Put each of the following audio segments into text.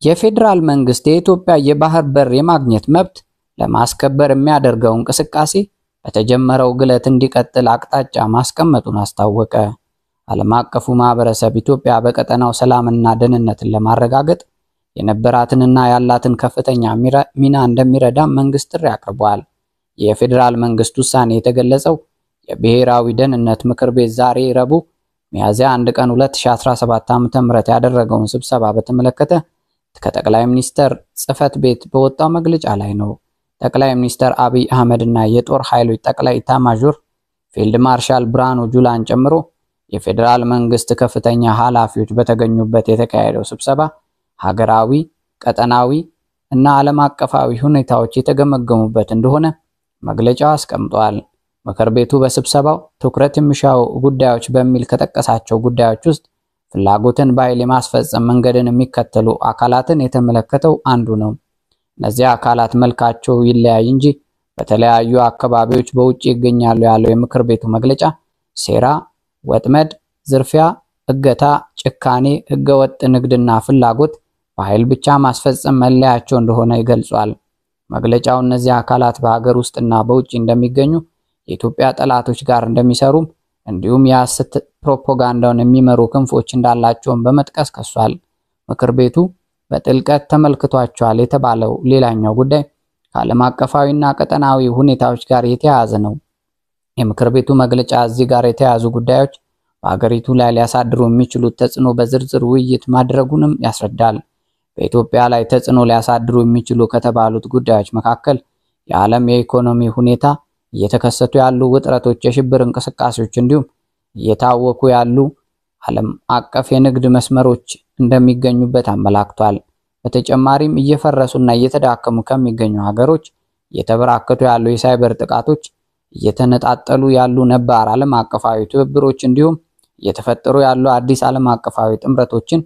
የፌዴራል መንግስት የኢትዮጵያ የባህር በር የማግኘት መብት ለማስከበር የሚያደርገው እንቅስቃሴ በተጀመረው ግለት እንዲቀጥል አቅጣጫ ማስቀመጡን አስታወቀ። ዓለም አቀፉ ማህበረሰብ ኢትዮጵያ በቀጠናው ሰላምና ደህንነትን ለማረጋገጥ የነበራትንና ያላትን ከፍተኛ ሚና እንደሚረዳ መንግስት ጥሪ አቅርቧል። የፌዴራል መንግስት ውሳኔ የተገለጸው የብሔራዊ ደህንነት ምክር ቤት ዛሬ ረቡዕ ሚያዝያ 1 ቀን 2017 ዓ.ም ያደረገውን ስብሰባ በተመለከተ ከጠቅላይ ሚኒስትር ጽህፈት ቤት በወጣው መግለጫ ላይ ነው። ጠቅላይ ሚኒስትር አብይ አህመድና የጦር ኃይሎች ጠቅላይ ኤታማዦር ፊልድ ማርሻል ብርሃኑ ጁላን ጨምሮ የፌዴራል መንግስት ከፍተኛ ኃላፊዎች በተገኙበት የተካሄደው ስብሰባ ሀገራዊ፣ ቀጠናዊ እና ዓለም አቀፋዊ ሁኔታዎች የተገመገሙበት እንደሆነ መግለጫው አስቀምጧል። ምክር ቤቱ በስብሰባው ትኩረት የሚሻው ጉዳዮች በሚል ከጠቀሳቸው ጉዳዮች ውስጥ ፍላጎትን በኃይል የማስፈጸም መንገድን የሚከተሉ አካላትን የተመለከተው አንዱ ነው። እነዚህ አካላት መልካቸው ይለያይ እንጂ በተለያዩ አካባቢዎች በውጭ ይገኛሉ ያለው የምክር ቤቱ መግለጫ ሴራ፣ ወጥመድ፣ ዝርፊያ፣ እገታ፣ ጭካኔ፣ ህገወጥ ንግድና ፍላጎት በኃይል ብቻ ማስፈጸም መለያቸው እንደሆነ ይገልጿል። መግለጫው እነዚህ አካላት በሀገር ውስጥና በውጭ እንደሚገኙ የኢትዮጵያ ጠላቶች ጋር እንደሚሰሩም እንዲሁም የሐሰት ፕሮፓጋንዳውን የሚመሩ ክንፎች እንዳላቸውን በመጥቀስ ከሷል። ምክር ቤቱ በጥልቀት ተመልክቷቸዋል የተባለው ሌላኛው ጉዳይ ከዓለም አቀፋዊና ቀጠናዊ ሁኔታዎች ጋር የተያያዘ ነው። የምክር ቤቱ መግለጫ እዚህ ጋር የተያያዙ ጉዳዮች በሀገሪቱ ላይ ሊያሳድሩ የሚችሉት ተጽዕኖ በዝርዝር ውይይት ማድረጉንም ያስረዳል። በኢትዮጵያ ላይ ተጽዕኖ ሊያሳድሩ የሚችሉ ከተባሉት ጉዳዮች መካከል የዓለም የኢኮኖሚ ሁኔታ፣ እየተከሰቱ ያሉ ውጥረቶች፣ የሽብር እንቅስቃሴዎች እንዲሁም እየታወኩ ያሉ ዓለም አቀፍ የንግድ መስመሮች እንደሚገኙበት አመላክቷል። በተጨማሪም እየፈረሱና እየተዳከሙ ከሚገኙ ሀገሮች እየተበራከቱ ያሉ የሳይበር ጥቃቶች፣ እየተነጣጠሉ ያሉ ነባር ዓለም አቀፋዊ ትብብሮች እንዲሁም እየተፈጠሩ ያሉ አዲስ ዓለም አቀፋዊ ጥምረቶችን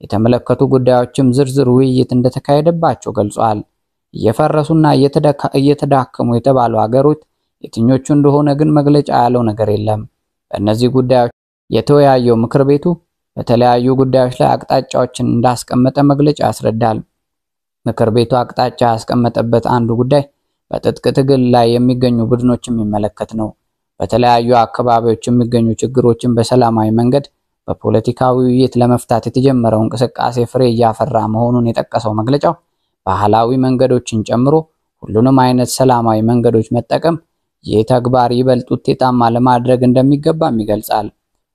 የተመለከቱ ጉዳዮችም ዝርዝር ውይይት እንደተካሄደባቸው ገልጿል። እየፈረሱና እየተዳከሙ የተባሉ ሀገሮች የትኞቹ እንደሆነ ግን መግለጫ ያለው ነገር የለም። በእነዚህ ጉዳዮች የተወያየው ምክር ቤቱ በተለያዩ ጉዳዮች ላይ አቅጣጫዎችን እንዳስቀመጠ መግለጫ ያስረዳል። ምክር ቤቱ አቅጣጫ ያስቀመጠበት አንዱ ጉዳይ በትጥቅ ትግል ላይ የሚገኙ ቡድኖችን የሚመለከት ነው። በተለያዩ አካባቢዎች የሚገኙ ችግሮችን በሰላማዊ መንገድ በፖለቲካዊ ውይይት ለመፍታት የተጀመረው እንቅስቃሴ ፍሬ እያፈራ መሆኑን የጠቀሰው መግለጫው ባህላዊ መንገዶችን ጨምሮ ሁሉንም አይነት ሰላማዊ መንገዶች መጠቀም ይህ ተግባር ይበልጥ ውጤታማ ለማድረግ እንደሚገባም ይገልጻል።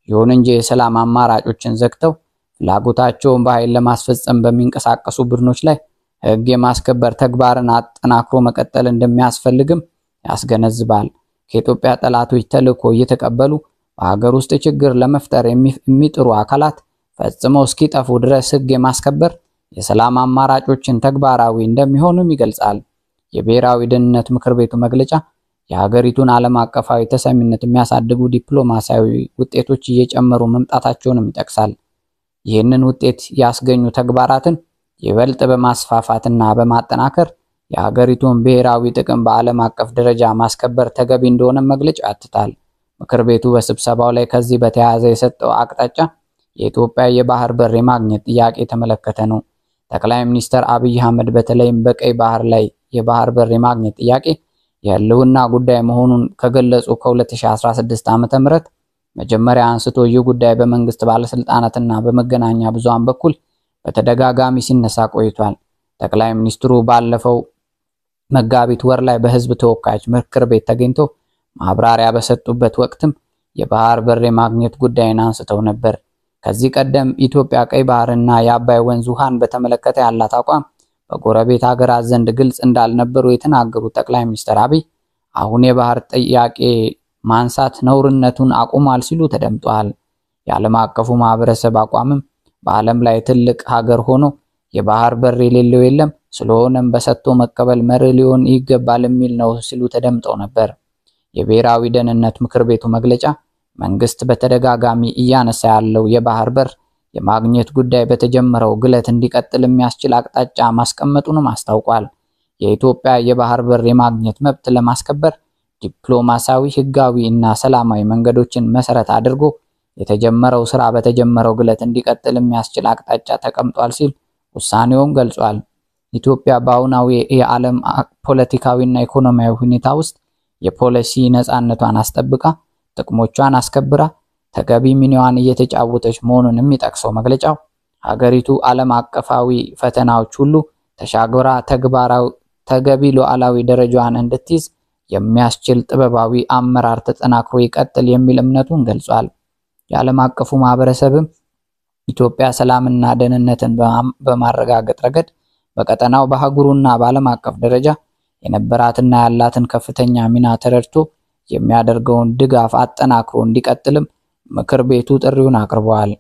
ይሁን እንጂ የሰላም አማራጮችን ዘግተው ፍላጎታቸውን በኃይል ለማስፈጸም በሚንቀሳቀሱ ቡድኖች ላይ ሕግ የማስከበር ተግባርን አጠናክሮ መቀጠል እንደሚያስፈልግም ያስገነዝባል። ከኢትዮጵያ ጠላቶች ተልዕኮ እየተቀበሉ በሀገር ውስጥ ችግር ለመፍጠር የሚጥሩ አካላት ፈጽመው እስኪጠፉ ድረስ ሕግ የማስከበር የሰላም አማራጮችን ተግባራዊ እንደሚሆኑም ይገልጻል። የብሔራዊ ደህንነት ምክር ቤቱ መግለጫ የሀገሪቱን ዓለም አቀፋዊ ተሰሚነት የሚያሳድጉ ዲፕሎማሲያዊ ውጤቶች እየጨመሩ መምጣታቸውንም ይጠቅሳል። ይህንን ውጤት ያስገኙ ተግባራትን ይበልጥ በማስፋፋትና በማጠናከር የሀገሪቱን ብሔራዊ ጥቅም በዓለም አቀፍ ደረጃ ማስከበር ተገቢ እንደሆነ መግለጫ ያትታል። ምክር ቤቱ በስብሰባው ላይ ከዚህ በተያያዘ የሰጠው አቅጣጫ የኢትዮጵያ የባህር በር የማግኘት ጥያቄ የተመለከተ ነው። ጠቅላይ ሚኒስትር አብይ አህመድ በተለይም በቀይ ባህር ላይ የባህር በር የማግኘት ጥያቄ የህልውና ጉዳይ መሆኑን ከገለጹ ከ2016 ዓ.ም መጀመሪያ አንስቶ ይህ ጉዳይ በመንግስት ባለስልጣናትና በመገናኛ ብዙሃን በኩል በተደጋጋሚ ሲነሳ ቆይቷል። ጠቅላይ ሚኒስትሩ ባለፈው መጋቢት ወር ላይ በህዝብ ተወካዮች ምክር ቤት ተገኝተው ማብራሪያ በሰጡበት ወቅትም የባህር በር የማግኘት ጉዳይን አንስተው ነበር። ከዚህ ቀደም ኢትዮጵያ ቀይ ባህርና የአባይ ወንዝ ውሃን በተመለከተ ያላት አቋም በጎረቤት ሀገራት ዘንድ ግልጽ እንዳልነበሩ የተናገሩት ጠቅላይ ሚኒስትር አብይ አሁን የባህር ጥያቄ ማንሳት ነውርነቱን አቁሟል ሲሉ ተደምጧል። የዓለም አቀፉ ማህበረሰብ አቋምም በዓለም ላይ ትልቅ ሀገር ሆኖ የባህር በር የሌለው የለም፣ ስለሆነም በሰጥቶ መቀበል መርህ ሊሆን ይገባል የሚል ነው ሲሉ ተደምጠው ነበር። የብሔራዊ ደህንነት ምክር ቤቱ መግለጫ መንግስት በተደጋጋሚ እያነሳ ያለው የባህር በር የማግኘት ጉዳይ በተጀመረው ግለት እንዲቀጥል የሚያስችል አቅጣጫ ማስቀመጡንም አስታውቋል። የኢትዮጵያ የባህር በር የማግኘት መብት ለማስከበር ዲፕሎማሲያዊ፣ ህጋዊ እና ሰላማዊ መንገዶችን መሰረት አድርጎ የተጀመረው ስራ በተጀመረው ግለት እንዲቀጥል የሚያስችል አቅጣጫ ተቀምጧል ሲል ውሳኔውን ገልጿል። ኢትዮጵያ በአሁናዊ የዓለም ፖለቲካዊና ኢኮኖሚያዊ ሁኔታ ውስጥ የፖሊሲ ነፃነቷን አስጠብቃ ጥቅሞቿን አስከብራ ተገቢ ሚናዋን እየተጫወተች መሆኑንም የሚጠቅሰው መግለጫው ሀገሪቱ ዓለም አቀፋዊ ፈተናዎች ሁሉ ተሻግራ ተገቢ ሉዓላዊ ደረጃዋን እንድትይዝ የሚያስችል ጥበባዊ አመራር ተጠናክሮ ይቀጥል የሚል እምነቱን ገልጿል። የዓለም አቀፉ ማህበረሰብም ኢትዮጵያ ሰላምና ደህንነትን በማረጋገጥ ረገድ በቀጠናው በአህጉሩና በዓለም አቀፍ ደረጃ የነበራትና ያላትን ከፍተኛ ሚና ተረድቶ የሚያደርገውን ድጋፍ አጠናክሮ እንዲቀጥልም ምክር ቤቱ ጥሪውን አቅርቧል።